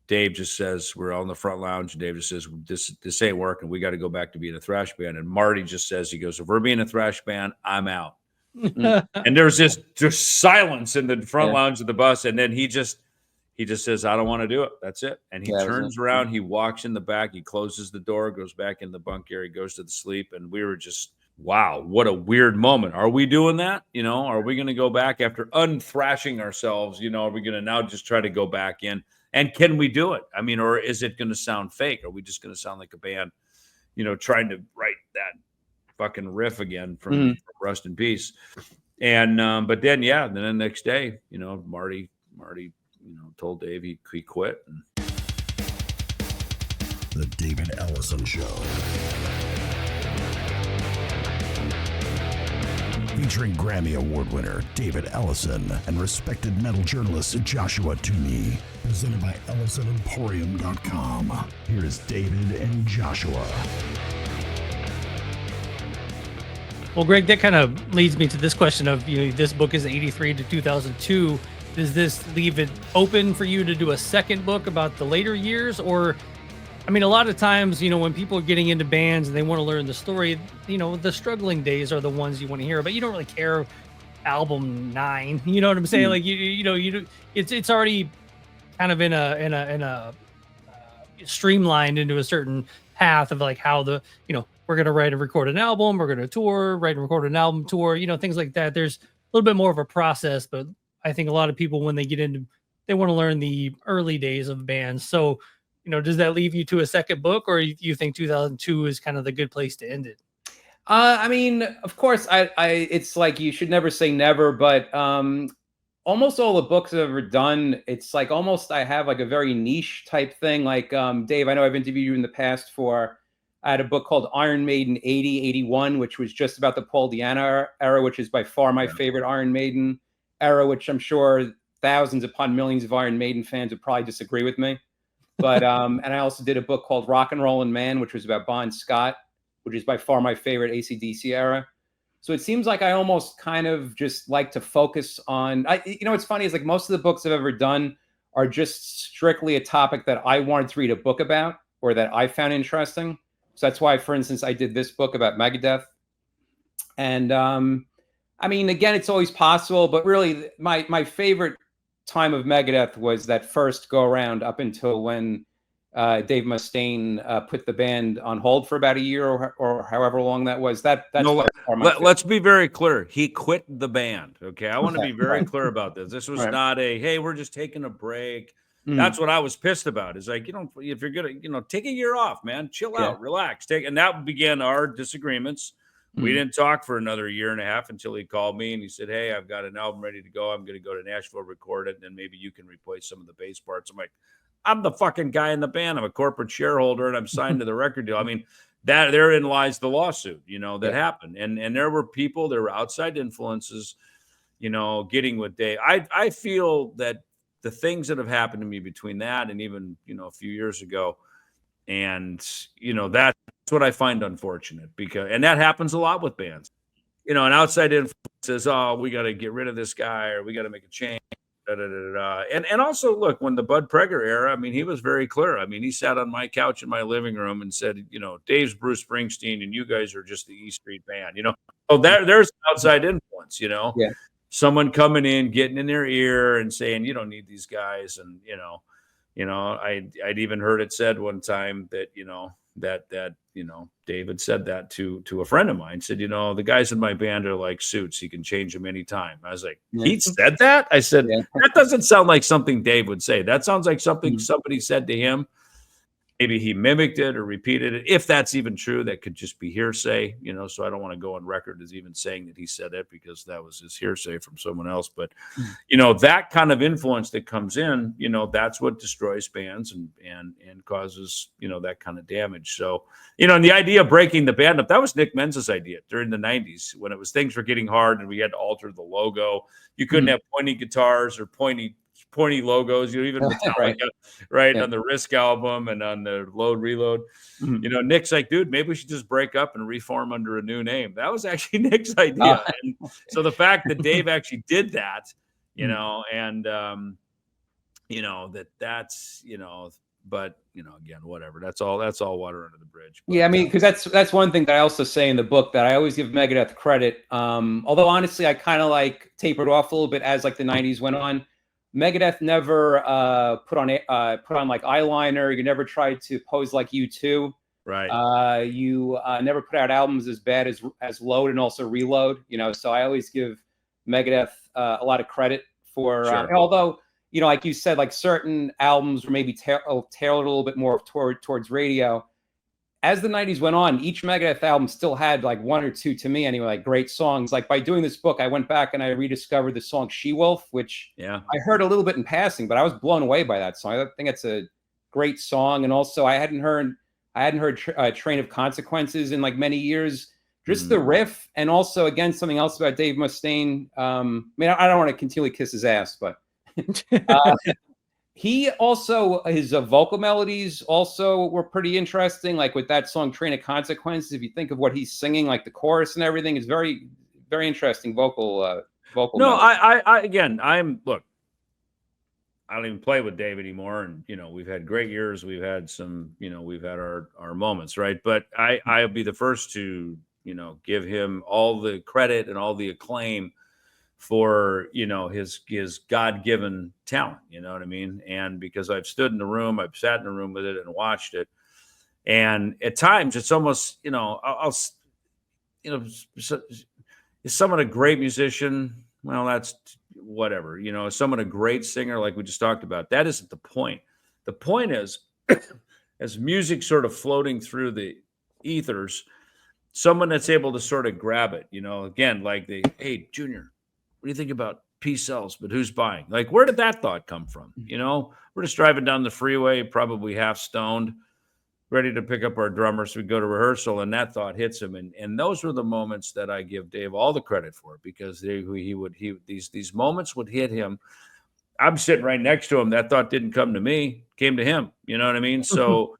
Dave just says, we're on the front lounge, and Dave just says, this ain't working. We got to go back to being a thrash band. And Marty just says, he goes, if we're being a thrash band, I'm out. And there's just silence in the front lounge of the bus. And then he just says, I don't want to do it. That's it. And he turns around, he walks in the back, he closes the door, goes back in the bunk area, goes to the sleep. And we were just, wow, what a weird moment. Are we doing that? Are we going to go back after unthrashing ourselves? Are we going to now just try to go back in? And can we do it? I mean, or is it going to sound fake? Are we just going to sound like a band, trying to write that fucking riff again from Rust in Peace? And, but then the next day, Marty, told Dave he quit. The David Ellefson Show. Featuring Grammy Award winner David Ellefson and respected metal journalist Joshua Toomey. Presented by EllefsonEmporium.com. Here is David and Joshua. Well, Greg, that kind of leads me to this question of, this book is 83 to 2002. Does this leave it open for you to do a second book about the later years? Or, I mean, a lot of times, when people are getting into bands and they want to learn the story, the struggling days are the ones you want to hear about. You don't really care album 9. You know what I'm saying? Like it's already kind of in a streamlined into a certain path of like how we're going to write and record an album, we're going to tour, write and record an album tour, things like that. There's a little bit more of a process, but I think a lot of people, when they get into, they want to learn the early days of bands. So, does that leave you to a second book, or you think 2002 is kind of the good place to end it? I mean, of course, it's like you should never say never, but almost all the books I've ever done, it's like almost I have like a very niche type thing. Like Dave, I know I've interviewed you in the past I had a book called Iron Maiden 80-81, which was just about the Paul Di'Anno era, which is by far my favorite Iron Maiden era, which I'm sure thousands upon millions of Iron Maiden fans would probably disagree with me. But and I also did a book called Rock and Rollin' Man, which was about Bon Scott, which is by far my favorite AC/DC era. So it seems like I almost kind of just like to focus on, what's funny is like most of the books I've ever done are just strictly a topic that I wanted to read a book about or that I found interesting. So that's why, for instance, I did this book about Megadeth. And I mean, again, it's always possible, but really my favorite time of Megadeth was that first go around up until when Dave Mustaine put the band on hold for about a year or however long that was. Let's be very clear. He quit the band. Okay. I want to be very clear about this. This was not hey, we're just taking a break. That's what I was pissed about. Is like, if you're gonna, take a year off, man, chill out, relax, and that began our disagreements. We didn't talk for another year and a half until he called me and he said, hey, I've got an album ready to go. I'm going to go to Nashville, record it, and then maybe you can replace some of the bass parts. I'm like, I'm the fucking guy in the band. I'm a corporate shareholder and I'm signed to the record deal. I mean, that therein lies the lawsuit, that happened. And there were outside influences, getting with Dave. I feel that the things that have happened to me between that and even, a few years ago, and, that's what I find unfortunate and that happens a lot with bands, an outside influence says, oh, we got to get rid of this guy or we got to make a change. And also, look, when the Bud Prager era, I mean, he was very clear. I mean, he sat on my couch in my living room and said, Dave's Bruce Springsteen and you guys are just the E Street band, Oh, there's outside influence, someone coming in, getting in their ear and saying, you don't need these guys. And, I'd even heard it said one time that, that David said that to a friend of mine, said, the guys in my band are like suits. He can change them anytime. I was like, he said that? I said, that doesn't sound like something Dave would say. That sounds like something somebody said to him. Maybe he mimicked it or repeated it. If that's even true, that could just be hearsay, so I don't want to go on record as even saying that he said it because that was his hearsay from someone else. But, that kind of influence that comes in, that's what destroys bands and causes, that kind of damage. So, and the idea of breaking the band up, that was Nick Menz's idea during the 90s when things were getting hard and we had to alter the logo. You couldn't have pointy guitars or pointy logos, even Metallica, right? On the Risk album and on the Load Reload. Nick's like, dude, maybe we should just break up and reform under a new name. That was actually Nick's idea. And so the fact that Dave actually did that, and that's, but again, whatever. That's all water under the bridge. But, yeah, I mean, because that's one thing that I also say in the book, that I always give Megadeth credit. Although honestly, I kind of like tapered off a little bit as like the '90s went on. Megadeth never put on like eyeliner. You never tried to pose like U2. right. You never put out albums as bad as Load and also Reload. So I always give Megadeth a lot of credit for. Sure. Although like you said, like certain albums were maybe tailored a little bit more towards radio. As the '90s went on, each Megadeth album still had like one or two, to me anyway, like great songs. Like by doing this book, I went back and I rediscovered the song She-Wolf, which I heard a little bit in passing, but I was blown away by that song. I think it's a great song. And also I hadn't heard Train of Consequences in like many years. Just the riff, and also again something else about Dave Mustaine. I mean, I don't want to continually kiss his ass, but he also, his vocal melodies also were pretty interesting. Like with that song Train of Consequences, if you think of what he's singing, like the chorus and everything, is very, very interesting vocal. No, melody. Look, I don't even play with Dave anymore. And, we've had great years. We've had some, we've had our moments, right? But I'll be the first to, give him all the credit and all the acclaim for, his God-given talent, you know what I mean? And because I've stood in the room, I've sat in the room with it and watched it. And at times it's almost, is someone a great musician? Well, that's whatever, is someone a great singer? Like we just talked about, that isn't the point. The point is, as music sort of floating through the ethers, someone that's able to sort of grab it, again, like hey, Junior, what do you think about Peace Sells, but who's buying? Like, where did that thought come from? We're just driving down the freeway, probably half stoned, ready to pick up our drummer. So we go to rehearsal, and that thought hits him. And those were the moments that I give Dave all the credit for, because these moments would hit him. I'm sitting right next to him. That thought didn't come to me, came to him. You know what I mean? So,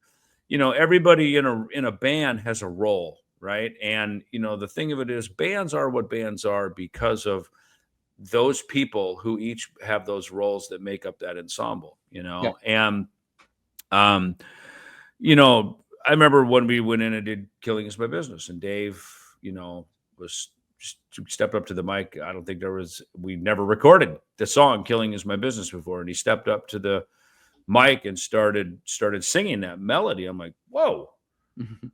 everybody in a band has a role, right? And, the thing of it is, bands are what bands are because of those people who each have those roles that make up that ensemble, and, I remember when we went in and did Killing Is My Business, and Dave, was just stepped up to the mic. I don't think we never recorded the song Killing Is My Business before. And he stepped up to the mic and started singing that melody. I'm like, whoa,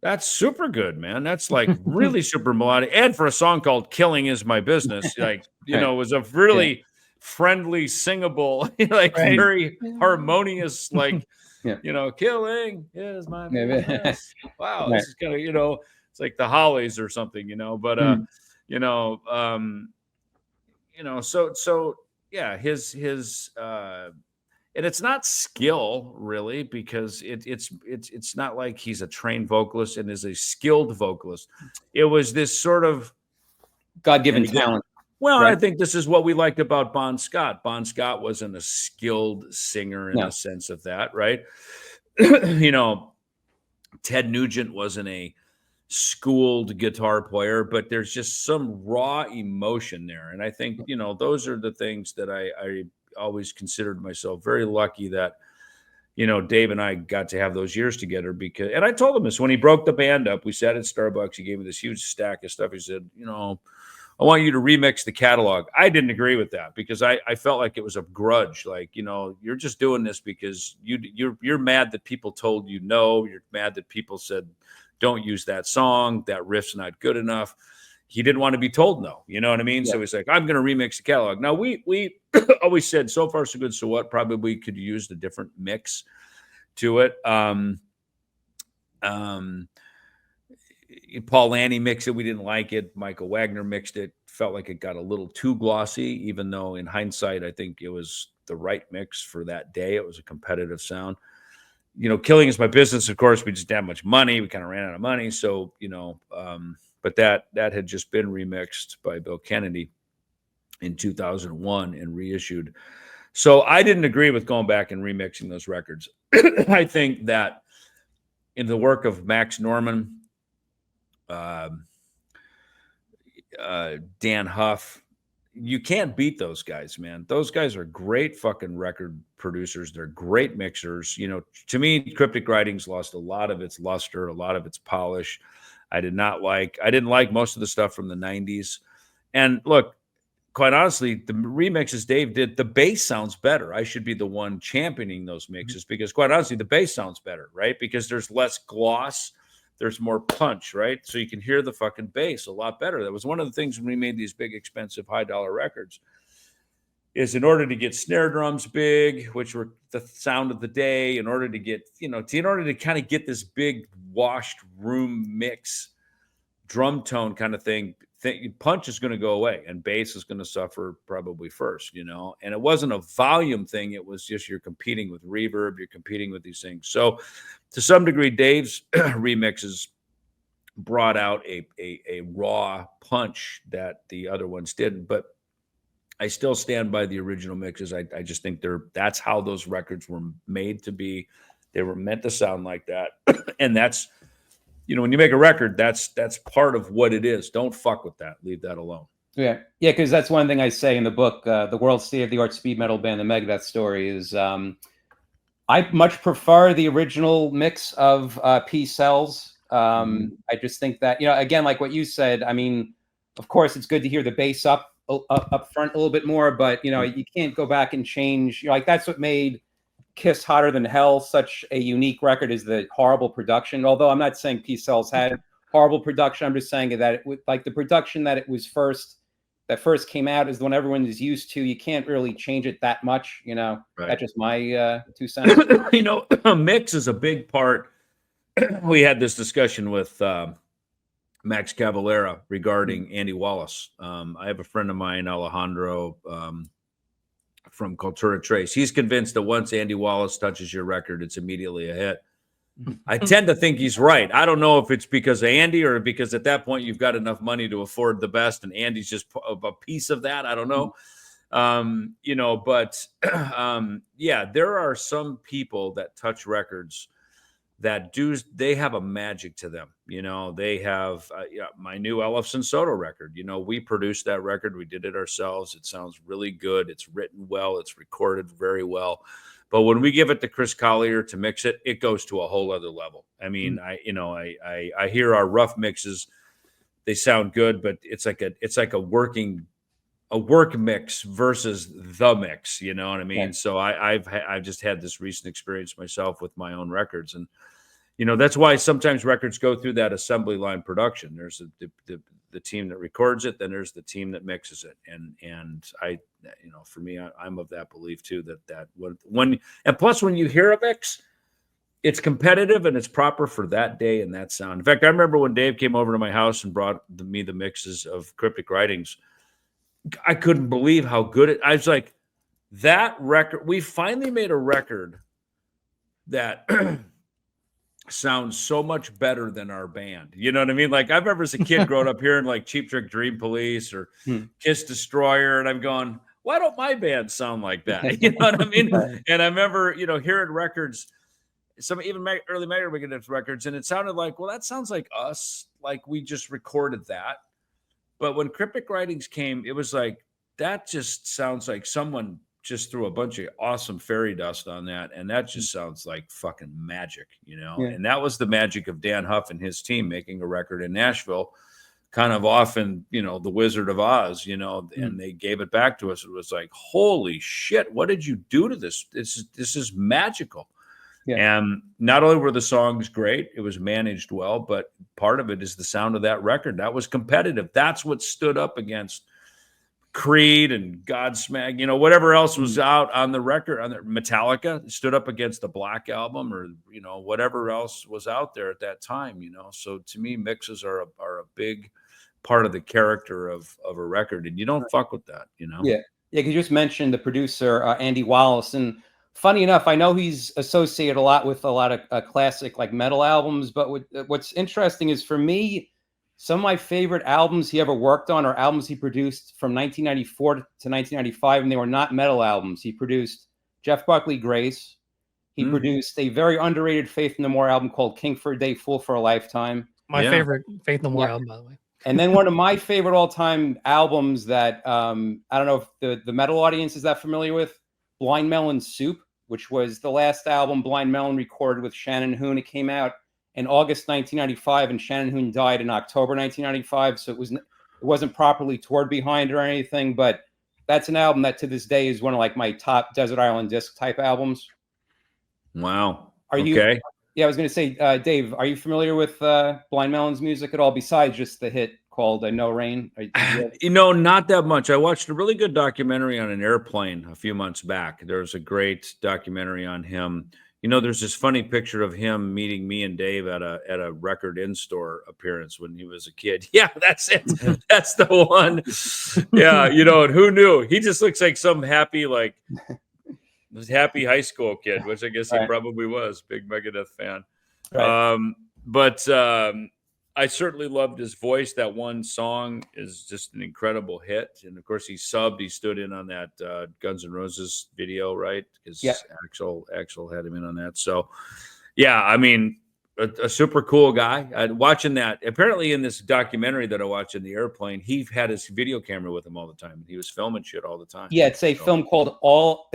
that's super good, man. That's like really super melodic. And for a song called Killing Is My Business, like, it was a really friendly, singable, very harmonious, like, killing is my business. Wow. This is kind of, it's like the Hollies or something, but, so yeah, his, and it's not skill really, because it's not like he's a trained vocalist and is a skilled vocalist. It was this sort of God-given talent. Well, right? I think this is what we liked about Bon Scott. Bon Scott wasn't a skilled singer in the sense of that, right? Ted Nugent wasn't a schooled guitar player, but there's just some raw emotion there. And I think, those are the things that I always considered myself very lucky that, Dave and I got to have those years together, and I told him this when he broke the band up. We sat at Starbucks. He gave me this huge stack of stuff. He said, I want you to remix the catalog. I didn't agree with that, because I felt like it was a grudge. Like, you're just doing this because you're mad that people told you no. You're mad that people said, don't use that song. That riff's not good enough. He didn't want to be told no. You know what I mean? Yeah. So he's like, I'm going to remix the catalog. Now, we always said, so far, so good, so what? Probably could use a different mix to it. Paul Lanny mixed it. We didn't like it. Michael Wagner mixed it. Felt like it got a little too glossy, even though in hindsight, I think it was the right mix for that day. It was a competitive sound. Killing Is My Business. Of course, we just didn't have much money. We kind of ran out of money. So, but that had just been remixed by Bill Kennedy in 2001 and reissued. So I didn't agree with going back and remixing those records. I think that in the work of Max Norman, Dan Huff, you can't beat those guys, man. Those guys are great fucking record producers. They're great mixers. You know, to me, Cryptic Writings lost a lot of its luster, a lot of its polish. I didn't like most of the stuff from the 90s. And look, quite honestly, the remixes Dave did, the bass sounds better. I should be the one championing those mixes because quite honestly, the bass sounds better, right? Because there's less gloss. There's more punch, right? So you can hear the fucking bass a lot better. That was one of the things when we made these big, expensive, high-dollar records, is in order to get snare drums big, which were the sound of the day, in order to get, in order to kind of get this big washed room mix, drum tone kind of thing, punch is going to go away and bass is going to suffer probably first, and it wasn't a volume thing. It was just, you're competing with reverb, you're competing with these things. So to some degree, Dave's remixes brought out a raw punch that the other ones didn't, but I still stand by the original mixes. I just think that's how those records were made to be. They were meant to sound like that. And that's, when you make a record, that's part of what it is. Don't fuck with that. Leave that alone. Yeah, because that's one thing I say in the book, the world state-of-the-art speed metal band, the Megadeth story, is I much prefer the original mix of P-Cells. I just think that, again, like what you said, I mean, of course, it's good to hear the bass up front a little bit more, but, you can't go back and change. Like, that's what made Kiss Hotter Than Hell such a unique record, is the horrible production. Although I'm not saying P-Cells had horrible production, I'm just saying that like the production that first came out is the one everyone is used to. You can't really change it that much, Right. That's just my 2 cents. A mix is a big part. We had this discussion with Max Cavalera regarding Andy Wallace. I have a friend of mine, Alejandro, from Cultura Trace. He's convinced that once Andy Wallace touches your record, it's immediately a hit. I tend to think he's right. I don't know if it's because of Andy or because at that point you've got enough money to afford the best and Andy's just a piece of that. I don't know. Yeah, there are some people that touch records that they have a magic to them. They have my new Ellefson Soto record. We produced that record. We did it ourselves. It sounds really good. It's written well. It's recorded very well. But when we give it to Chris Collier to mix it, it goes to a whole other level. I mean, I hear our rough mixes. They sound good, but it's like a work mix versus the mix. You know what I mean? Okay. So I've just had this recent experience myself with my own records, and that's why sometimes records go through that assembly line production. There's the team that records it, then there's the team that mixes it, and I, for me, I'm of that belief too, that when you hear a mix, it's competitive and it's proper for that day and that sound. In fact, I remember when Dave came over to my house and brought me the mixes of Cryptic Writings, I couldn't believe how good I was like, that record, we finally made a record that sounds so much better than our band. You know what I mean? Like, I remember as a kid growing up hearing like Cheap Trick Dream Police or Kiss Destroyer, and I'm going, why don't my band sound like that? You know what I mean? And I remember, hearing records, some even early Megadeth records, and it sounded like, well, that sounds like us. Like, we just recorded that. But when Cryptic Writings came, it was like, that just sounds like someone just threw a bunch of awesome fairy dust on that. And that just sounds like fucking magic, Yeah. And that was the magic of Dan Huff and his team making a record in Nashville, kind of often, the Wizard of Oz, and they gave it back to us. It was like, holy shit, what did you do to this? This is magical. Yeah. And not only were the songs great, it was managed well, but part of it is the sound of that record. That was competitive. That's what stood up against Creed and Godsmack, whatever else was out on the record. On the Metallica stood up against the Black Album, or whatever else was out there at that time. So to me, mixes are a big part of the character of a record, and you don't fuck with that. Yeah. Because you just mentioned the producer Andy Wallace, and funny enough, I know he's associated a lot with a lot of classic like metal albums. But what's interesting is, for me, some of my favorite albums he ever worked on are albums he produced from 1994 to 1995, and they were not metal albums. He produced Jeff Buckley Grace. He produced a very underrated Faith No More album called King for a Day, Fool for a Lifetime. My favorite Faith No More album, by the way. And then one of my favorite all-time albums that I don't know if the metal audience is that familiar with, Blind Melon Soup, which was the last album Blind Melon recorded with Shannon Hoon. It came out in August 1995, and Shannon Hoon died in October 1995. So it wasn't properly toured behind or anything, but that's an album that to this day is one of like my top Desert Island Disc type albums. Wow. Are you? Okay. Yeah, I was going to say, Dave, are you familiar with Blind Melon's music at all, besides just the hit called No Rain? Not that much. I watched a really good documentary on an airplane a few months back. There's a great documentary on him. There's this funny picture of him meeting me and Dave at a record in-store appearance when he was a kid. Yeah, that's it. That's the one. Yeah, and who knew? He just looks like some happy high school kid, which I guess he probably was. Big Megadeth fan. Right. But I certainly loved his voice. That one song is just an incredible hit. And of course he subbed. He stood in on that Guns N' Roses video, right? Because Axl had him in on that. So yeah, I mean, a super cool guy. Watching that, apparently in this documentary that I watched in the airplane, he had his video camera with him all the time. He was filming shit all the time. Yeah, it's a film called All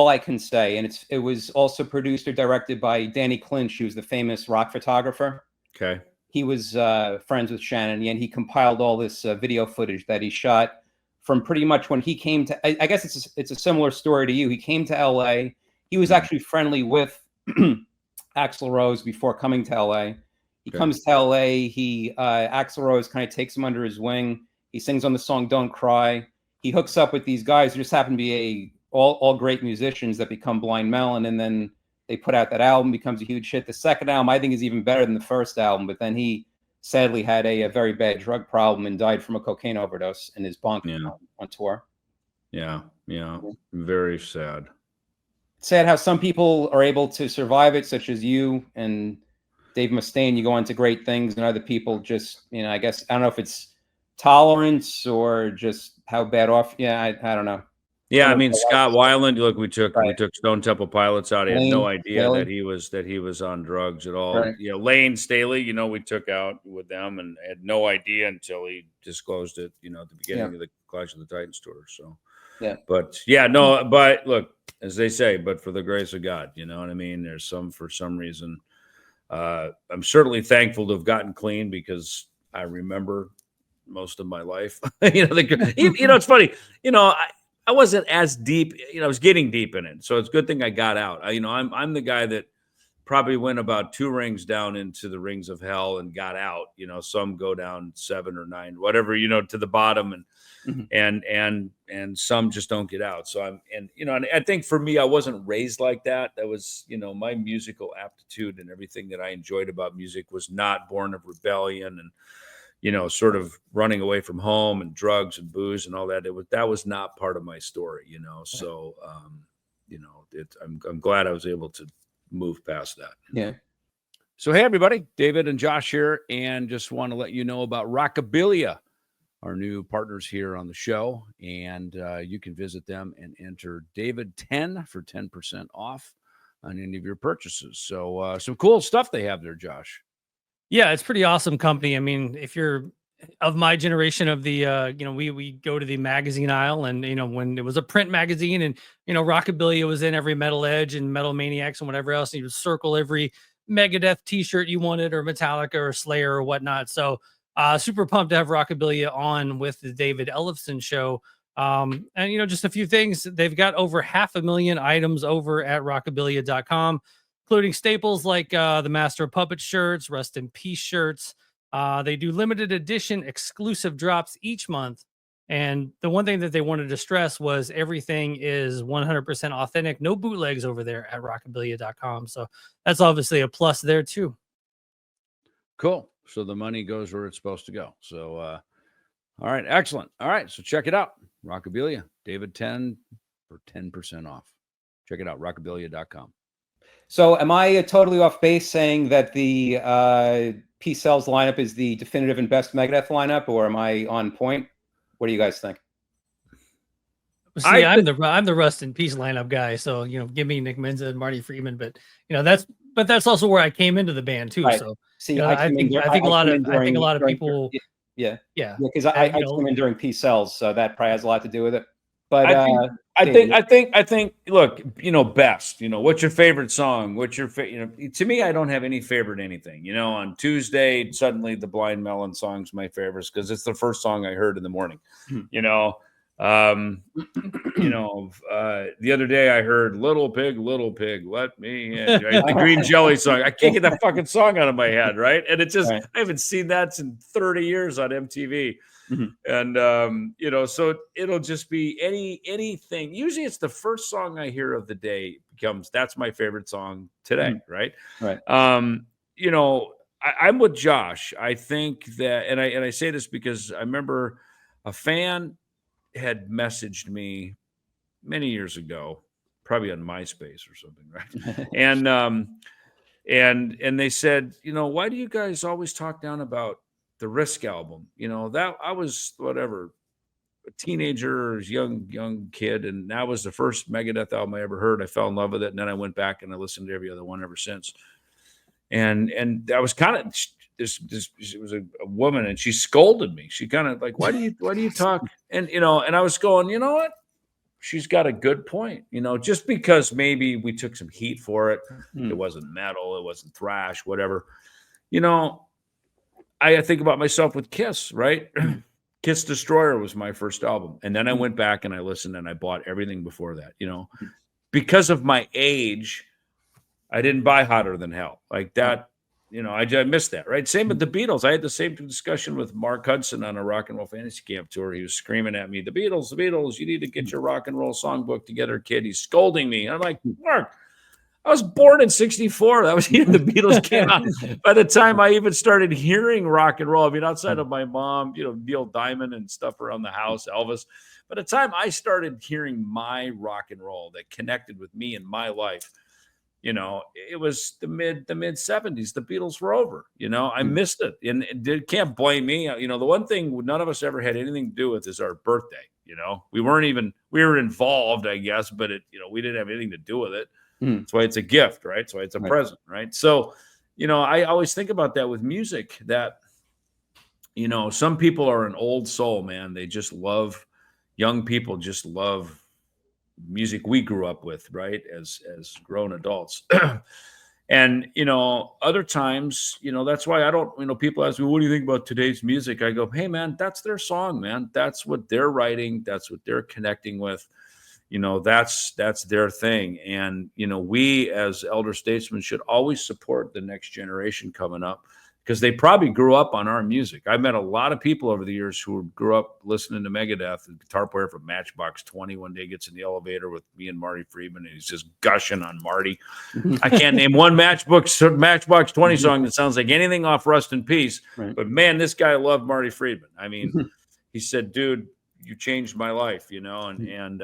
I Can Say, and it was also produced or directed by Danny Clinch, who's the famous rock photographer. Okay. He was friends with Shannon, and he compiled all this video footage that he shot from pretty much when he came to. I guess it's a similar story to you. He came to LA. He was actually friendly with Axl Rose before coming to LA. He comes to LA. Axl Rose kind of takes him under his wing. He sings on the song "Don't Cry." He hooks up with these guys who just happen to be all great musicians that become Blind Melon, and then they put out that album, becomes a huge hit. The second album, I think, is even better than the first album, but then he sadly had a very bad drug problem and died from a cocaine overdose in his bunk on tour. Yeah. Very sad. Sad how some people are able to survive it, such as you and Dave Mustaine. You go on to great things, and other people just, I guess, I don't know if it's tolerance or just how bad off. Yeah, I don't know. Yeah, I mean, Scott Weiland. Look, we took Stone Temple Pilots out. He had no idea that he was on drugs at all. Right. Lane Staley. We took out with them and had no idea until he disclosed it. At the beginning of the Clash of the Titans tour. So, but look, as they say, but for the grace of God, you know what I mean. There's for some reason. I'm certainly thankful to have gotten clean because I remember most of my life. It's funny. I wasn't as deep, I was getting deep in it. So it's a good thing I got out. I'm the guy that probably went about 2 rings down into the rings of hell and got out. Some go down 7 or 9, whatever, to the bottom, and some just don't get out. So and I think for me, I wasn't raised like that. That was, my musical aptitude and everything that I enjoyed about music was not born of rebellion and, sort of running away from home and drugs and booze and all that. That was not part of my story, So, I'm glad I was able to move past that. Yeah. So, hey, everybody, David and Josh here, and just want to let you know about Rockabillia, our new partners here on the show. And you can visit them and enter David10 for 10% off on any of your purchases. So, some cool stuff they have there, Josh. Yeah, it's pretty awesome company. I mean, if you're of my generation of the, we go to the magazine aisle and, when it was a print magazine and, Rockabillia was in every Metal Edge and Metal Maniacs and whatever else, and you would circle every Megadeth t-shirt you wanted or Metallica or Slayer or whatnot. So super pumped to have Rockabillia on with the David Ellefson Show. And, just a few things. They've got over 500,000 items over at rockabillia.com. Including staples like the Master of Puppets shirts, Rest in Peace shirts. They do limited edition exclusive drops each month. And the one thing that they wanted to stress was everything is 100% authentic. No bootlegs over there at rockabillia.com. So that's obviously a plus there too. Cool. So the money goes where it's supposed to go. So, all right. Excellent. All right. So check it out. Rockabillia, David 10 for 10% off. Check it out. Rockabillia.com. So am I totally off base saying that the Peace Cells lineup is the definitive and best Megadeth lineup, or am I on point? What do you guys think? See, I'm the Rust in Peace lineup guy, so give me Nick Menza and Marty Friedman, but that's also where I came into the band too. Right. So I think a lot of people Yeah. Yeah. Because I came in during P cells, so that probably has a lot to do with it. But I think. Look, best. What's your favorite song? What's your to me, I don't have any favorite anything. On Tuesday, suddenly the Blind Melon song's my favorite because it's the first song I heard in the morning. The other day I heard Little Pig, Let Me In. Right? The Green Jelly song. I can't get that fucking song out of my head, right? And it just I haven't seen that in 30 years on MTV. And so it'll just be anything. Usually it's the first song I hear of the day that's my favorite song today, right? I'm with Josh. I think that, and I say this because I remember a fan had messaged me many years ago, probably on MySpace or something, right? and they said, why do you guys always talk down about the Risk album? That I was whatever, a teenager, young kid, and that was the first Megadeth album I ever heard. I fell in love with it, and then I went back and I listened to every other one ever since. And I was kind of this was a woman, and she scolded me. She kind of like, why do you talk? And and I was going, you know what? She's got a good point. Just because maybe we took some heat for it, it wasn't metal, it wasn't thrash, whatever. I think about myself with Kiss, right? Kiss Destroyer was my first album. And then I went back and I listened and I bought everything before that, because of my age, I didn't buy Hotter Than Hell like that. I missed that, right? Same with the Beatles. I had the same discussion with Mark Hudson on a Rock and Roll Fantasy Camp tour. He was screaming at me, the Beatles, you need to get your rock and roll songbook together, kid. He's scolding me. I'm like, Mark, I was born in 1964. That was the Beatles came out. By the time I even started hearing rock and roll, I mean, outside of my mom, Neil Diamond and stuff around the house, Elvis. By the time I started hearing my rock and roll that connected with me in my life, it was the mid 70s. The Beatles were over. I missed it, and can't blame me. The one thing none of us ever had anything to do with is our birthday. We were involved, I guess, but we didn't have anything to do with it. That's why it's a gift, right? That's why it's a present, right? So, I always think about that with music, that, some people are an old soul, man. They just love, young people just love music we grew up with, right? As grown adults. And, other times, that's why I don't, people ask me, what do you think about today's music? I go, hey, man, that's their song, man. That's what they're writing. That's what they're connecting with. That's their thing. And, we as elder statesmen should always support the next generation coming up, because they probably grew up on our music. I've met a lot of people over the years who grew up listening to Megadeth. The guitar player from Matchbox 20 one day gets in the elevator with me and Marty Friedman, and he's just gushing on Marty. I can't name one Matchbox 20 song that sounds like anything off Rust in Peace. Right. But man, this guy loved Marty Friedman. I mean, he said, dude, you changed my life, and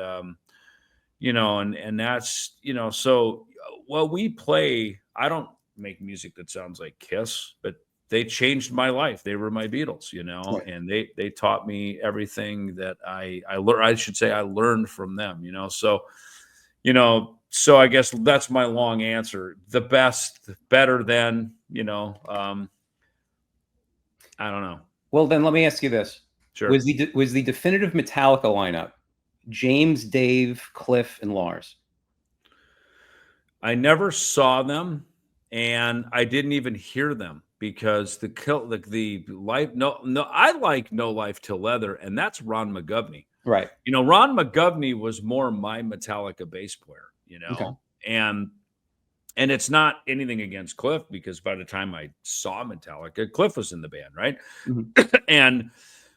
that's, so we play, I don't make music that sounds like Kiss, but they changed my life. They were my Beatles, right. And they taught me everything that I learned. I should say I learned from them, so, so I guess that's my long answer. The best, better than, I don't know. Well, then let me ask you this. Sure. Was the definitive Metallica lineup James, Dave, Cliff, and Lars? I never saw them, and I didn't even hear them, because the life. No, I like No Life Till Leather, and that's Ron McGovney. Right. Ron McGovney was more my Metallica bass player. Okay. And it's not anything against Cliff, because by the time I saw Metallica, Cliff was in the band, right? Mm-hmm.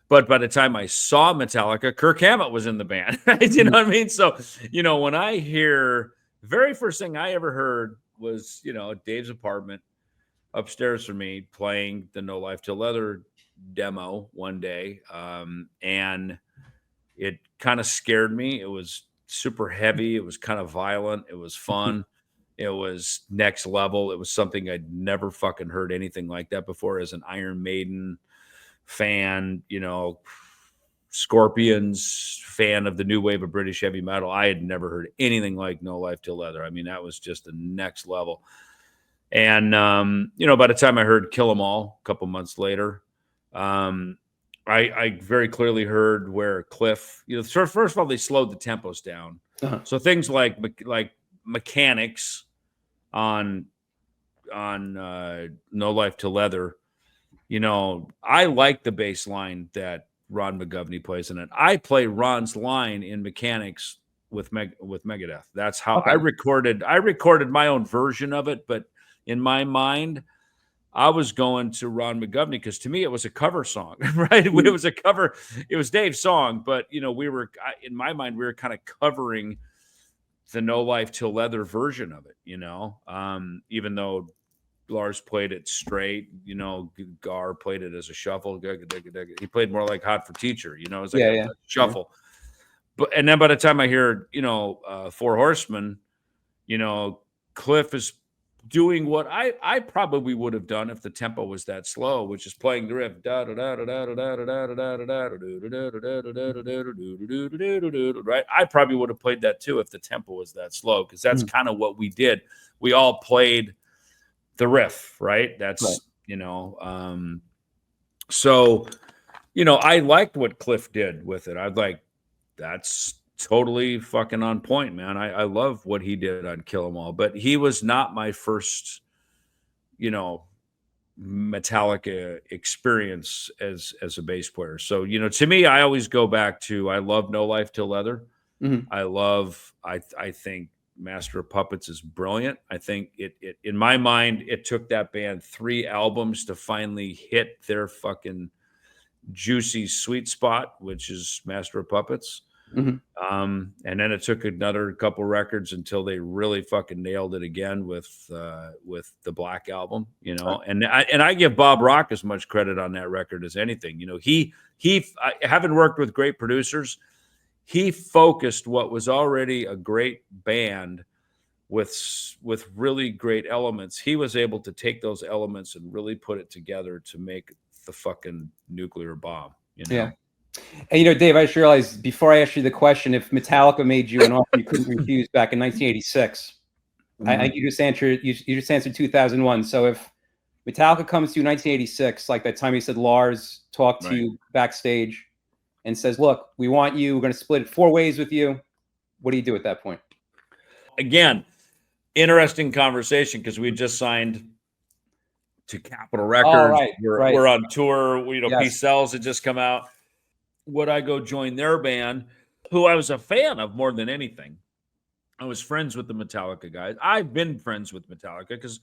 But by the time I saw Metallica, Kirk Hammett was in the band. You know what I mean? So, when I hear, the very first thing I ever heard was, Dave's apartment upstairs from me playing the No Life Till Leather demo one day. And it kind of scared me. It was super heavy. It was kind of violent. It was fun. It was next level. It was something I'd never fucking heard anything like that before as an Iron Maiden fan, Scorpions fan of the new wave of British heavy metal. I had never heard anything like No Life Till Leather. I mean, that was just the next level. And, by the time I heard Kill 'Em All a couple months later, I very clearly heard where Cliff, first of all, they slowed the tempos down. So things like mechanics on No Life to Leather, I like the bass line that Ron McGovney plays in it. I play Ron's line in mechanics with Megadeth. That's how I recorded my own version of it, but in my mind, I was going to Ron McGovney because to me it was a cover song, right? It was a cover. It was Dave's song, but we were in my mind we were kind of covering the No Life Till Leather version of it, even though Lars played it straight, Gar played it as a shuffle. He played more like Hot for Teacher, it was like a shuffle. But and then by the time I hear, Four Horsemen, Cliff is doing what I probably would have done if the tempo was that slow, which is playing the riff. Right? I probably would have played that too if the tempo was that slow, because that's kind of what we did. We all played the riff, right? That's right. So, I liked what Cliff did with it. I'd like, that's totally fucking on point, man. I love what he did on Kill 'Em All, but he was not my first, Metallica experience as a bass player. So, to me, I always go back to, I love No Life Till Leather. I think Master of Puppets is brilliant. I think it in my mind, it took that band 3 albums to finally hit their fucking juicy sweet spot, which is Master of Puppets. And then it took another couple records until they really fucking nailed it again with the Black Album, and I give Bob Rock as much credit on that record as anything. He having worked with great producers, he focused what was already a great band with really great elements. He was able to take those elements and really put it together to make the fucking nuclear bomb, Yeah. And Dave, I just realized before I asked you the question, if Metallica made you an offer you couldn't refuse back in 1986, I think you just answered 2001. So if Metallica comes to you in 1986, like that time you said Lars talked to you backstage and says, "Look, we want you. We're going to split it 4 ways with you." What do you do at that point? Again, interesting conversation, because we had just signed to Capitol Records. We're on tour. Peace Sells had just come out. Would I go join their band, who I was a fan of more than anything? I was friends with the Metallica guys. I've been friends with Metallica because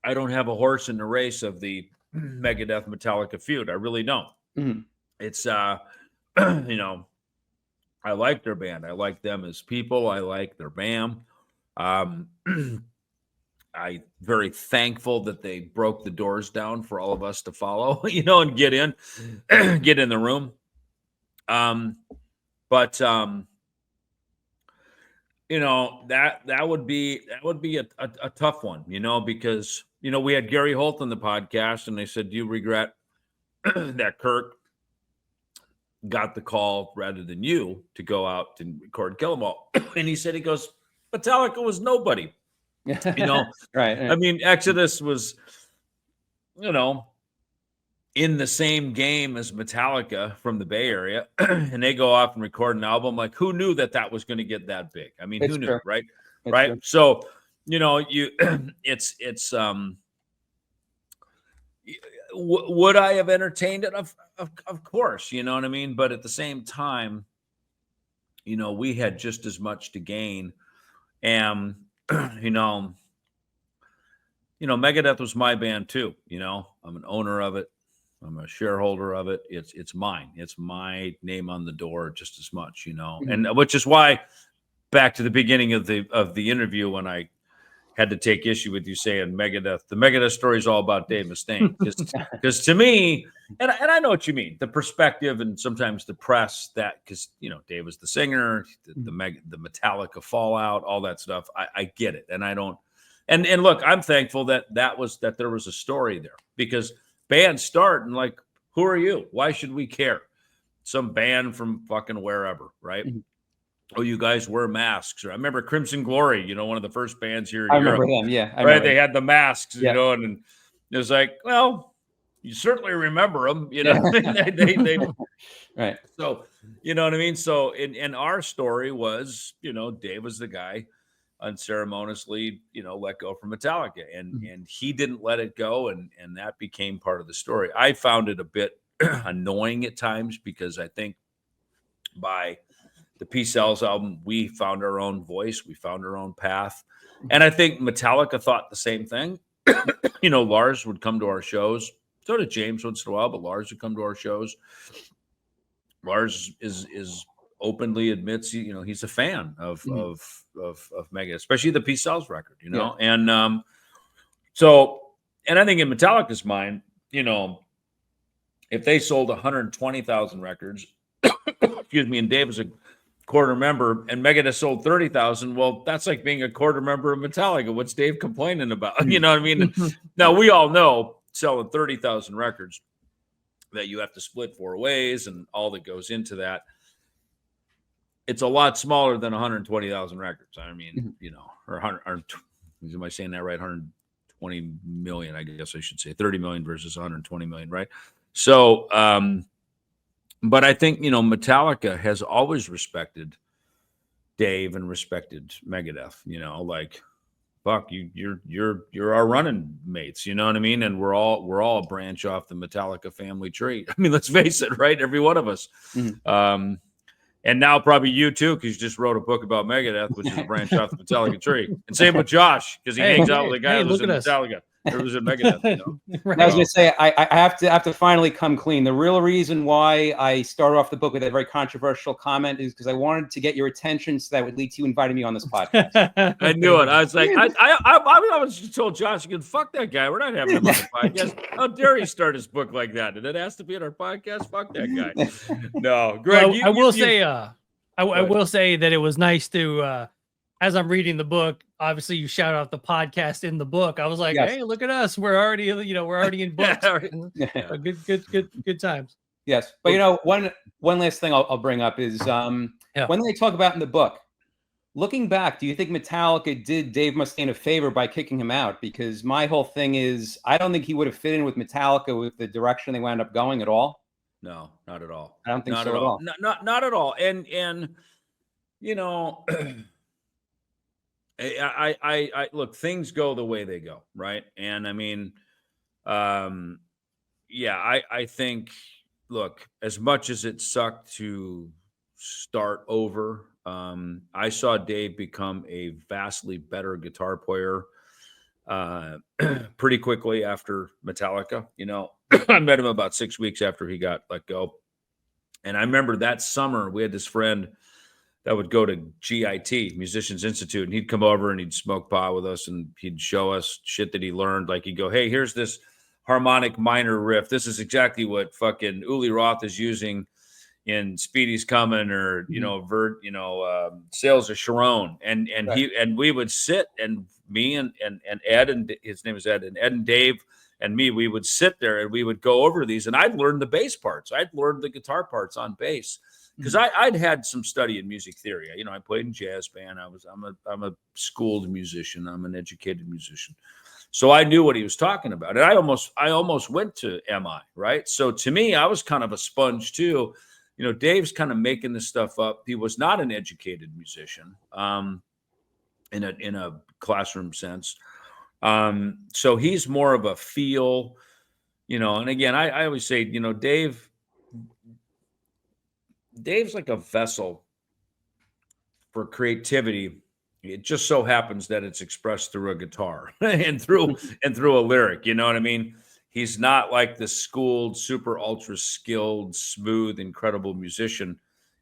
I don't have a horse in the race of the Megadeth Metallica feud. I really don't. It's I like their band. I like them as people. I like their band. I'm very thankful that they broke the doors down for all of us to follow, and get in the room. But that would be a tough one, because we had Gary Holt on the podcast, and they said, "Do you regret that Kirk got the call rather than you to go out and record Kill 'Em All?" And he said, Metallica was nobody. Right. I mean, Exodus was, in the same game as Metallica from the Bay Area, and they go off and record an album. Like, who knew that was going to get that big? I mean, who knew, right? Right. True. So, would I have entertained it? Of course, you know what I mean? But at the same time, we had just as much to gain. And, Megadeth was my band too. I'm an owner of it. I'm a shareholder of it. It's mine. It's my name on the door just as much, and which is why, back to the beginning of the interview, when I had to take issue with you saying Megadeth, the Megadeth story is all about Dave Mustaine, because to me, and I know what you mean, the perspective and sometimes the press, that because Dave was the singer, the Metallica fallout, all that stuff. I get it, and I don't. And look, I'm thankful that there was a story there, because bands start and like, who are you? Why should we care? Some band from fucking wherever, right? Oh, you guys wear masks. Or I remember Crimson Glory, one of the first bands here in Europe. Remember them, yeah. Right, they had the masks, and it was like, well, you certainly remember them, you know. they right. So, you know what I mean? So in our story was, you know, Dave was the guy unceremoniously, you know, let go from Metallica, and he didn't let it go, and that became part of the story. I found it a bit annoying at times because I think by the Peace Cells album, we found our own voice, we found our own path, and I think Metallica thought the same thing. You know, Lars would come to our shows, so did James once in a while, but Lars would come to our shows. Lars is openly admits, you know, he's a fan of Megadeth, especially the Peace Cells record, you know. And so, and I think in Metallica's mind, you know, if they sold 120,000 records, excuse me, and Dave was a quarter member and Megadeth sold 30,000, well, that's like being a quarter member of Metallica. What's Dave complaining about? You know what I mean? Now, we all know selling 30,000 records that you have to split 4 ways and all that goes into that. It's a lot smaller than 120,000 records. I mean, you know, or 100, or am I saying that right? 120 million, I guess I should say 30 million versus 120 million, right? So, but I think, you know, Metallica has always respected Dave and respected Megadeth, you know, like, fuck, you're our running mates, you know what I mean? And we're all a branch off the Metallica family tree. I mean, let's face it, right? Every one of us. And now probably you too, because you just wrote a book about Megadeth, which is a branch off the Metallica tree. And same with Josh, because he hangs out with a guy who was in Metallica. It was in Megadeth, you know? Right. I was going to say, I have to finally come clean. The real reason why I started off the book with a very controversial comment is because I wanted to get your attention, so that would lead to you inviting me on this podcast. I knew it. I was like, I was just told Josh, you can fuck that guy. We're not having him on the podcast. How dare he start his book like that? And it has to be on our podcast. Fuck that guy. No, Greg. Well, I will say that it was nice to, as I'm reading the book, obviously you shout out the podcast in the book. I was like, hey, look at us. We're already, you know, we're already in books. Good times. Yes. But, you know, one last thing I'll bring up is when they talk about in the book, looking back, do you think Metallica did Dave Mustaine a favor by kicking him out? Because my whole thing is, I don't think he would have fit in with Metallica with the direction they wound up going at all. No, not at all. I don't think so at all. Not at all. And you know, I look, things go the way they go, right? And I mean, I think, look, as much as it sucked to start over, I saw Dave become a vastly better guitar player pretty quickly after Metallica. You know, I met him about 6 weeks after he got let go. And I remember that summer we had this friend that would go to GIT, Musicians Institute, and he'd come over and he'd smoke pot with us and he'd show us shit that he learned. Like, he'd go, hey, here's this harmonic minor riff. This is exactly what fucking Uli Roth is using in Speedy's Coming, or, you know, Sales of Sharon. And right. We would sit, and me and Ed, and his name is Ed, and Ed and Dave and me, we would sit there and we would go over these, and I'd learn the bass parts. I'd learn the guitar parts on bass. Because I'd had some study in music theory. You know, I played in jazz band. I'm a schooled musician. I'm an educated musician. So I knew what he was talking about. And I almost went to MI, right? So to me, I was kind of a sponge too. You know, Dave's kind of making this stuff up. He was not an educated musician in a classroom sense. So he's more of a feel, you know, and again, I always say, you know, Dave's like a vessel for creativity. It just so happens that it's expressed through a guitar and through a lyric. You know what I mean? He's not like the schooled, super ultra skilled, smooth, incredible musician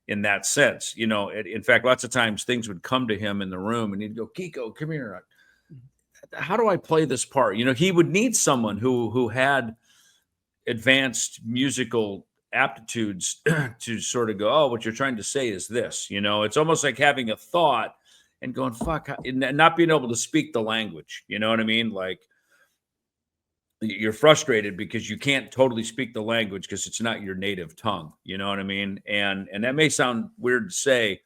in that sense. You know, in fact, lots of times things would come to him in the room and he'd go, Kiko, come here. How do I play this part? You know, he would need someone who had advanced musical aptitudes to sort of go, oh, what you're trying to say is this. You know, it's almost like having a thought and going, fuck, and not being able to speak the language. You know what I mean? Like, you're frustrated because you can't totally speak the language because it's not your native tongue. You know what I mean? And that may sound weird to say,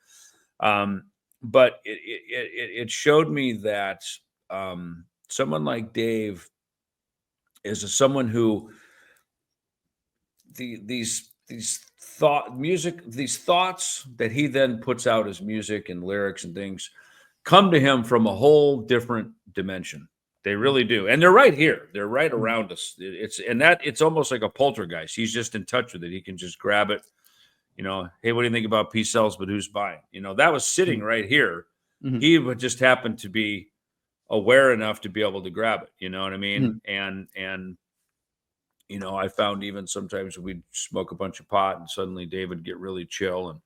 but it showed me that someone like Dave is someone who these thoughts that he then puts out as music and lyrics and things come to him from a whole different dimension. They really do. And they're right here. They're right around us. It's almost like a poltergeist. He's just in touch with it. He can just grab it. You know, hey, what do you think about peace sells, but who's buying? You know, that was sitting right here. He would just happen to be aware enough to be able to grab it. You know what I mean? And you know, I found even sometimes we'd smoke a bunch of pot and suddenly Dave would get really chill and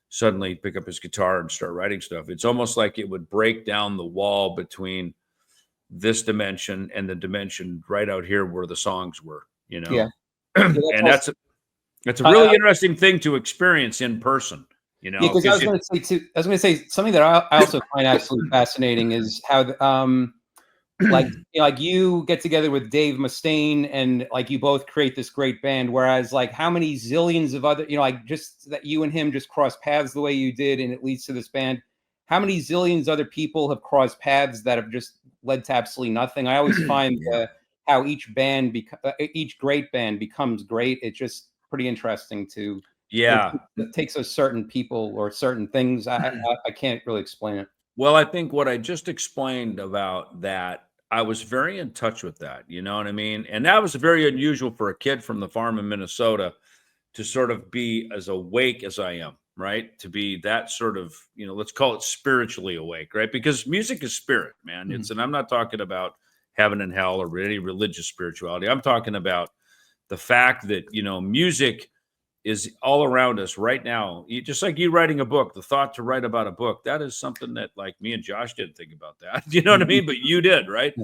suddenly pick up his guitar and start writing stuff. It's almost like it would break down the wall between this dimension and the dimension right out here where the songs were, you know? Yeah. And that's a really interesting thing to experience in person, you know? Yeah, because I was going to say something that I also find absolutely fascinating is how, like, you know, like you get together with Dave Mustaine and like you both create this great band, whereas like how many zillions of other, you know, like just that you and him just cross paths the way you did and it leads to this band. How many zillions other people have crossed paths that have just led to absolutely nothing? I always find how each great band becomes great. It's just pretty interesting to it takes a certain people or certain things. I can't really explain it. Well, I think what I just explained about that, I was very in touch with that, you know what I mean? And that was very unusual for a kid from the farm in Minnesota to sort of be as awake as I am, right? To be that sort of, you know, let's call it spiritually awake, right? Because music is spirit, man. And I'm not talking about heaven and hell or any religious spirituality. I'm talking about the fact that, you know, music is all around us right now. Just like you writing a book, the thought to write about a book, that is something that like me and Josh didn't think about that. You know what I mean? But you did, right?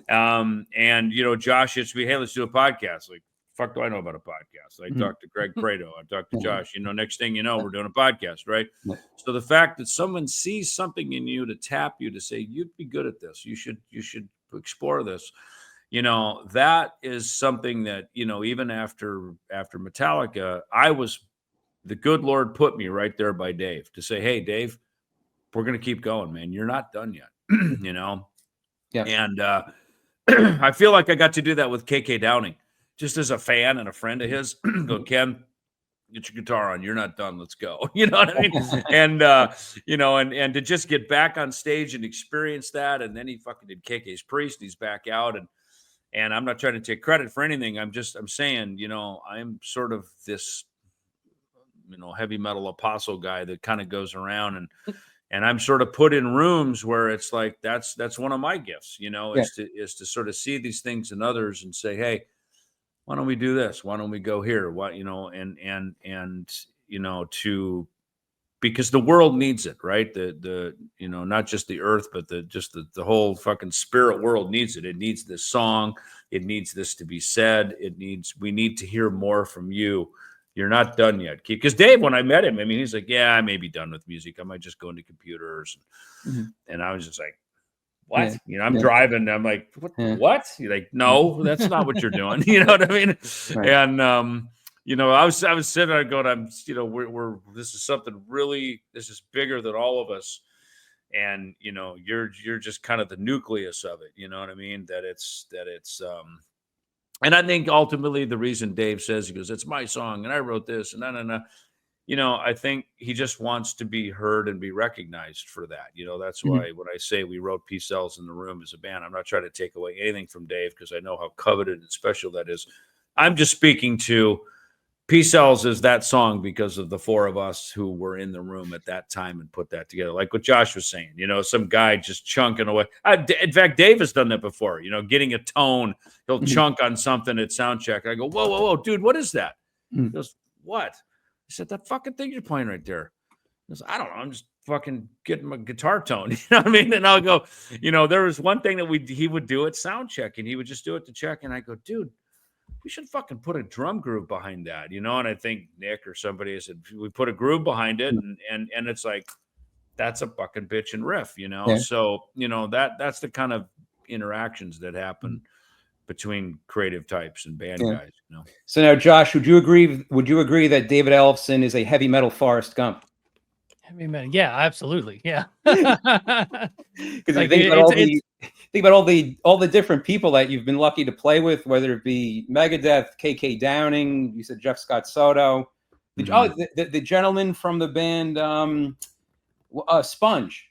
And, you know, Josh hits me, hey, let's do a podcast. Like, fuck do I know about a podcast? I talked to Greg Prato. I talked to Josh. You know, next thing you know, we're doing a podcast, right? So the fact that someone sees something in you to tap you to say, you'd be good at this. You should explore this. You know, that is something that, you know, even after Metallica, the good Lord put me right there by Dave to say, hey, Dave, we're going to keep going, man. You're not done yet, you know? Yeah. And I feel like I got to do that with KK Downing, just as a fan and a friend of his. Go, Ken, get your guitar on. You're not done. Let's go. You know what I mean? And, you know, and to just get back on stage and experience that. And then he fucking did KK's Priest. He's back out. And I'm not trying to take credit for anything. I'm saying, you know, I'm sort of this, you know, heavy metal apostle guy that kind of goes around and I'm sort of put in rooms where it's like, that's one of my gifts, you know, is to sort of see these things in others and say, hey, why don't we do this? Why don't we go here? What, you know, and, you know, because the world needs it, right? The you know, not just the earth, but the whole fucking spirit world needs it. It needs this song. It needs this to be said. We need to hear more from you. You're not done yet, Keith. Because Dave, when I met him, I mean, he's like, yeah, I may be done with music. I might just go into computers. And I was just like, what? Yeah. You know, I'm driving. I'm like, what? You're like, no, that's not what you're doing. You know what I mean? Right. And, you know, I was sitting there going, you know, this is something really, this is bigger than all of us. And, you know, you're just kind of the nucleus of it. You know what I mean? That it's, and I think ultimately the reason Dave says, he goes, it's my song and I wrote this and no. You know, I think he just wants to be heard and be recognized for that. You know, that's why when I say we wrote Peace Sells in the Room as a band, I'm not trying to take away anything from Dave because I know how coveted and special that is. I'm just speaking to Peace Sells is that song because of the four of us who were in the room at that time and put that together. Like what Josh was saying, you know, some guy just chunking away. In fact, Dave has done that before, you know, getting a tone. He'll chunk on something at sound check. I go, whoa, dude, what is that? He goes, what? I said, that fucking thing you're playing right there. He goes, I don't know. I'm just fucking getting my guitar tone. You know what I mean? And I'll go, you know, there was one thing that he would do at sound check and he would just do it to check. And I go, dude, we should fucking put a drum groove behind that, you know? And I think Nick or somebody said, we put a groove behind it and it's like, that's a fucking bitch and riff, you know? Yeah. So, you know, that's the kind of interactions that happen between creative types and band guys, you know? So now, Josh, would you agree that David Ellefson is a heavy metal Forrest Gump? Heavy metal. Yeah, absolutely. Yeah. Because like, think about all the different people that you've been lucky to play with, whether it be Megadeth, KK Downing, you said Jeff Scott Soto, the gentleman from the band Sponge.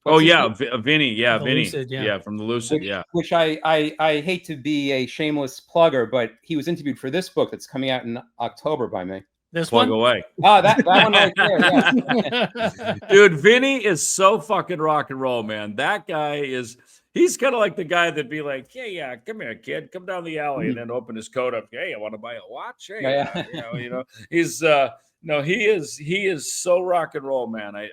What's Vinnie, Vinnie, Lucid, from the Lucid, which I hate to be a shameless plugger, but he was interviewed for this book that's coming out in October by me. This Plug one? away. Oh, that one right there, yeah. Dude, Vinnie is so fucking rock and roll, man. That guy he's kind of like the guy that'd be like, yeah, come here, kid, come down the alley, and then open his coat up. Hey, I want to buy a watch. Hey, he's no, he is so rock and roll, man. I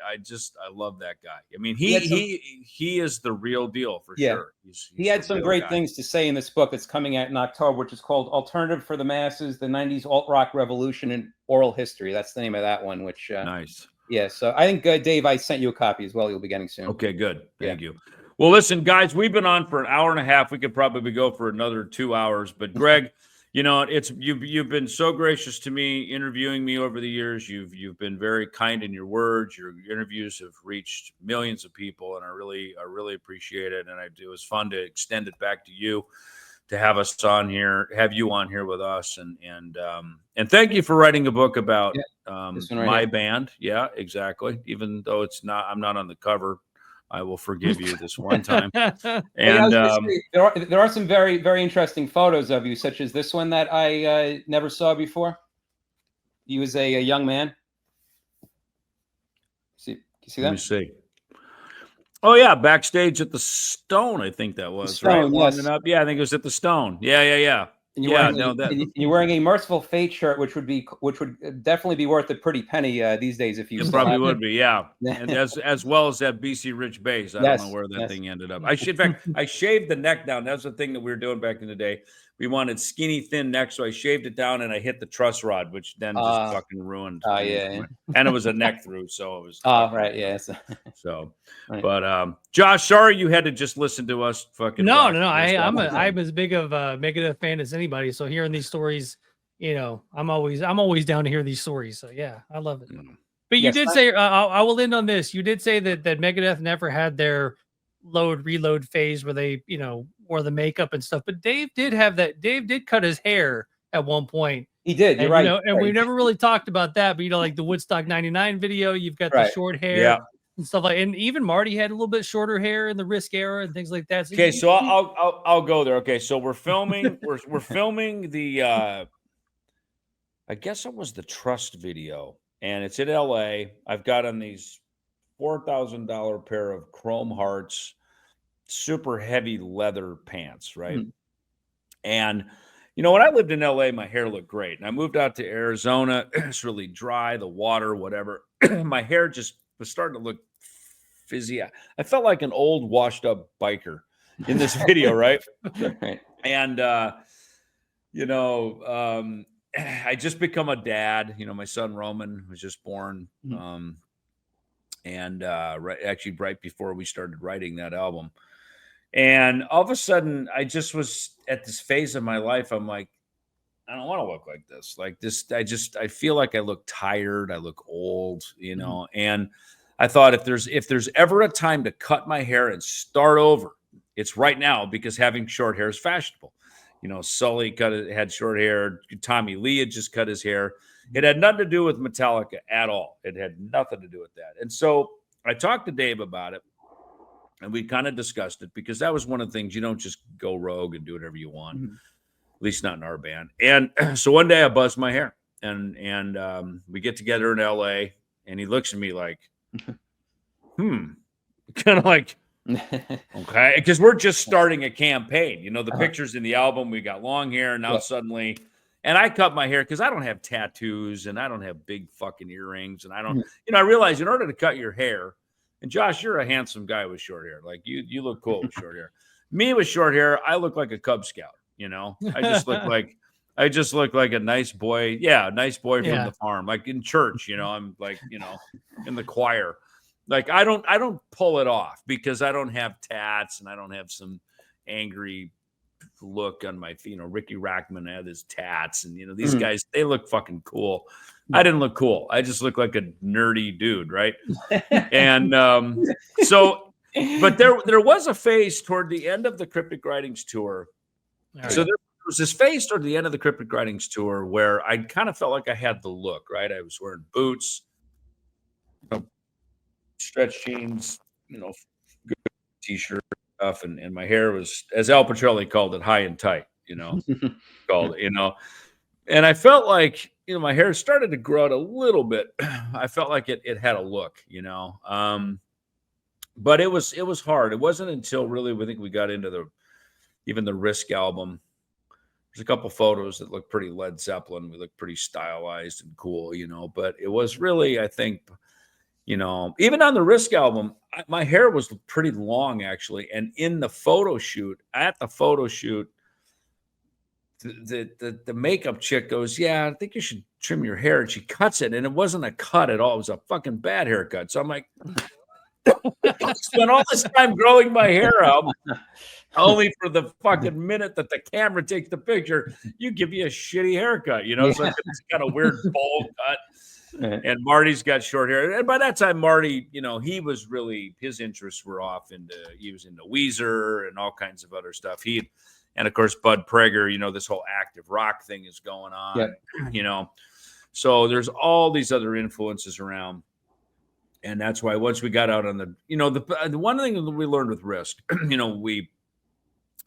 love that guy. I mean, he is the real deal for sure. He had some great things to say in this book that's coming out in October, which is called Alternative for the Masses, the 90s Alt-Rock Revolution in Oral History. That's the name of that one, which nice. Yeah, so I think, Dave, I sent you a copy as well. You'll be getting soon. Okay, good. Thank you. Well, listen, guys, we've been on for an hour and a half. We could probably go for another 2 hours. But, Greg, you've been so gracious to me, interviewing me over the years. You've been very kind in your words. Your interviews have reached millions of people, and I really appreciate it. And it was fun to extend it back to you, to have you on here with us, and thank you for writing a book about my band. Yeah, exactly. Even though I'm not on the cover, I will forgive you this one time. And there are some very, very interesting photos of you, such as this one that I never saw before. You as a young man. You see that? Let me see. Oh yeah, Backstage at the Stone. I think that was Stone, right. Yes. Yeah, I think it was at the Stone. Yeah. And you're wearing a Merciful Fate shirt, which would definitely be worth a pretty penny these days if you. It probably would be, yeah. And as well as that BC Rich bass. I don't know where that thing ended up. In fact, I shaved the neck down. That's the thing that we were doing back in the day. We wanted skinny, thin neck, so I shaved it down and I hit the truss rod, which then just fucking ruined. And it was a neck through, so it was. Right, yes. So, but Josh, sorry you had to just listen to us fucking. No. I'm as big of a Megadeth fan as anybody. So hearing these stories, I'm always down to hear these stories. So yeah, I love it. But you did say, I will end on this. You did say that Megadeth never had their load reload phase where they wore the makeup and stuff, but Dave did have that. Dave did cut his hair at one point. He did. You're right. And we never really talked about that, but like the Woodstock 99 video, you've got the short hair and stuff like, and even Marty had a little bit shorter hair in the Risk era and things like that. So I'll go there. Okay, so we're filming we're filming the I guess it was the Trust video, and it's in LA. I've got on these $4,000 pair of Chrome Hearts, super heavy leather pants, right? And when I lived in LA, my hair looked great, and I moved out to Arizona. It's really dry, the water, whatever. My hair just was starting to look fizzy. I felt like an old, washed-up biker in this video, right? And I just become a dad. My son Roman was just born. And actually right before we started writing that album. And all of a sudden, I just was at this phase of my life. I'm like, I don't want to look like this. Like this, I feel like I look tired. I look old, and I thought if there's ever a time to cut my hair and start over, it's right now, because having short hair is fashionable. Sully had short hair. Tommy Lee had just cut his hair. It had nothing to do with Metallica at all. It had nothing to do with that. And so I talked to Dave about it, and we kind of discussed it, because that was one of the things. You don't just go rogue and do whatever you want, at least not in our band. And so one day I buzzed my hair, and we get together in LA, and he looks at me like, kind of like, okay, because we're just starting a campaign. The pictures in the album, we got long hair, and now suddenly. And I cut my hair because I don't have tattoos and I don't have big fucking earrings. And I don't, I realize in order to cut your hair, and Josh, you're a handsome guy with short hair. Like you look cool with short hair. Me with short hair, I look like a Cub Scout. I just look like a nice boy. Yeah, a nice boy from the farm, like in church. I'm like, in the choir. Like I don't pull it off because I don't have tats and I don't have some angry look on my feet. Ricky Rackman had his tats, and these guys, they look fucking cool. I didn't look cool. I just look like a nerdy dude, right? And so But there was a phase toward the end of the Cryptic Writings tour. All So right. there was this phase toward the end of the Cryptic Writings tour where I kind of felt like I had the look, right? I was wearing boots, stretch jeans, good t-shirt stuff, and my hair was, as Al Petrelli called it, high and tight, and I felt like, my hair started to grow out a little bit. I felt like it had a look, but it was hard. It wasn't until really, I think we got into even the Risk album. There's a couple photos that look pretty Led Zeppelin. We look pretty stylized and cool, but it was really, I think, even on the Risk album, my hair was pretty long actually. And at the photo shoot, the makeup chick goes, "Yeah, I think you should trim your hair." And she cuts it, and it wasn't a cut at all. It was a fucking bad haircut. So I'm like, I spent all this time growing my hair out, only for the fucking minute that the camera takes the picture, you give me a shitty haircut, So it's kind of weird bowl cut. And Marty's got short hair. And by that time, Marty, he was really, his interests were he was into Weezer and all kinds of other stuff. And of course, Bud Prager, this whole active rock thing is going on, So there's all these other influences around. And that's why once we got out on the one thing that we learned with Risk,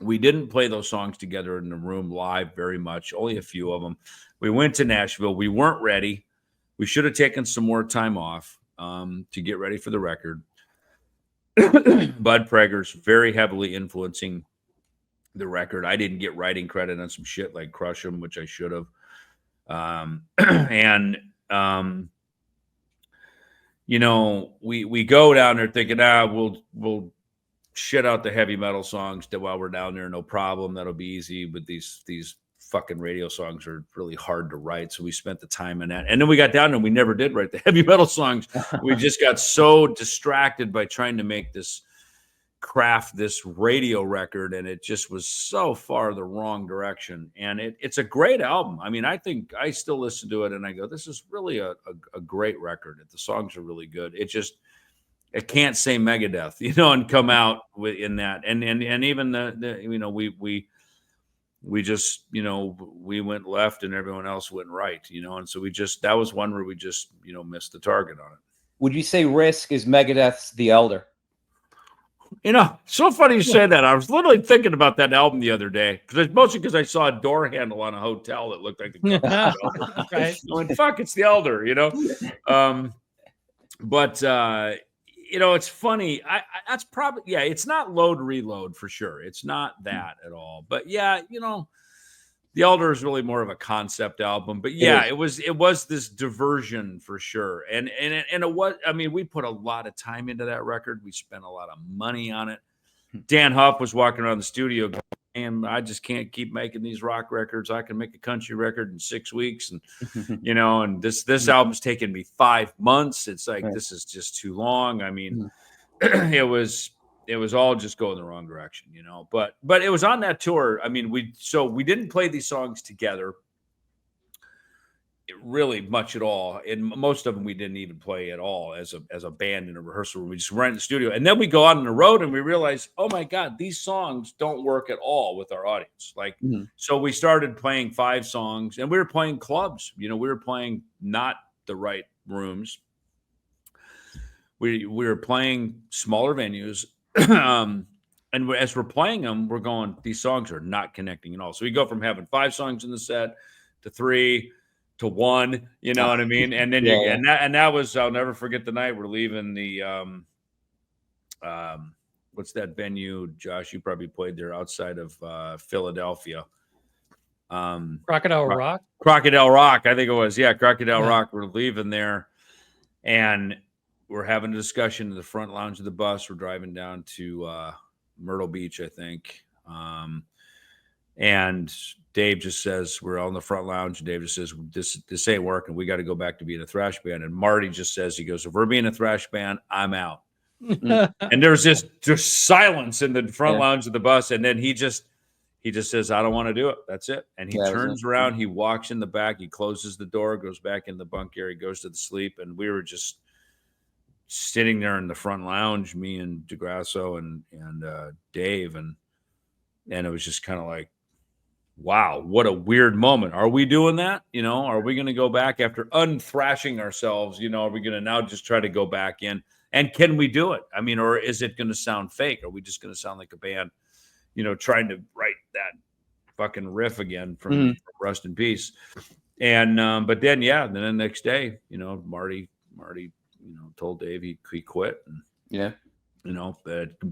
we didn't play those songs together in the room live very much, only a few of them. We went to Nashville. We weren't ready. We should have taken some more time off to get ready for the record. Bud Prager's very heavily influencing the record. I didn't get writing credit on some shit like Crush 'Em, which I should have. We go down there thinking, we'll shit out the heavy metal songs while we're down there, no problem. That'll be easy. But these fucking radio songs are really hard to write. So we spent the time in that. And then we got down there and we never did write the heavy metal songs. We just got so distracted by trying to make this radio record. And it just was so far the wrong direction. And it's a great album. I mean, I think I still listen to it and I go, this is really a great record. The songs are really good. It can't say Megadeth, and come out in that. And even we just, we went left and everyone else went right, and so that was one where we just, missed the target on it. Would you say Risk is Megadeth's The Elder? So funny you say that. I was literally thinking about that album the other day, mostly because I saw a door handle on a hotel that looked like the Elder. Right. I went, fuck, it's The Elder, But it's funny. That's probably, it's not Load Reload for sure. It's not that at all. But The Elder is really more of a concept album. But it was this diversion for sure. And it was, we put a lot of time into that record. We spent a lot of money on it. Dan Huff was walking around the studio going, "Man, I just can't keep making these rock records. I can make a country record in 6 weeks." And, and this album's taken me 5 months. It's like, This is just too long. It was all just going the wrong direction, but it was on that tour. We didn't play these songs together really much at all. And most of them we didn't even play at all as a band in a rehearsal room. We just went in the studio and then we go out on the road and we realize, oh my God, these songs don't work at all with our audience. So we started playing 5 songs and we were playing clubs, we were playing not the right rooms. We were playing smaller venues. And as we're playing them, we're going, these songs are not connecting at all. So we go from having 5 songs in the set to 3 to 1, you know what I mean? And then and that was, I'll never forget the night we're leaving the what's that venue, Josh? You probably played there outside of Philadelphia. Crocodile Rock? Crocodile Rock, I think it was. Yeah, Crocodile Rock. We're leaving there and we're having a discussion in the front lounge of the bus. We're driving down to Myrtle Beach, I think. And Dave just says, we're on the front lounge. And Dave just says, this ain't working. We got to go back to being a thrash band. And Marty just says, he goes, if we're being a thrash band, I'm out. And there's just silence in the front lounge of the bus. And then he just says, I don't want to do it. That's it. And he turns around, he walks in the back, he closes the door, goes back in the bunk area, goes to the sleep. And we were just sitting there in the front lounge, me and DeGrasso and Dave, and it was just kind of like, wow, what a weird moment. Are we doing that? Are we going to go back after unthrashing ourselves? Are we going to now just try to go back in? And can we do it? I mean, or is it going to sound fake? Are we just going to sound like a band, trying to write that fucking riff again from Rust in Peace? And but then the next day, Marty, told Dave he quit. And,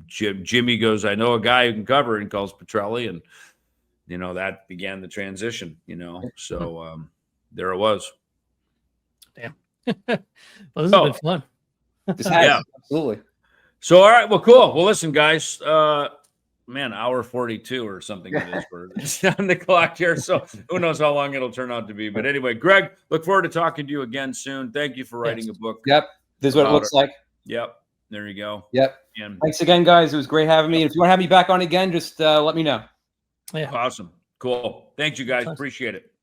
Jimmy goes, I know a guy who can cover it, and calls Petrelli, and that began the transition. So there it was. Damn. Well, this has been fun. Absolutely. So all right, well, cool. Well, listen, guys. Hour 42 or something it is. It's on the clock here, so who knows how long it'll turn out to be. But anyway, Greg, look forward to talking to you again soon. Thank you for writing a book. Yep. This is what it looks like. Yep. There you go. Yep. And thanks again, guys. It was great having me. If you want to have me back on again, just let me know. Yeah. Awesome. Cool. Thanks, you guys. Appreciate it.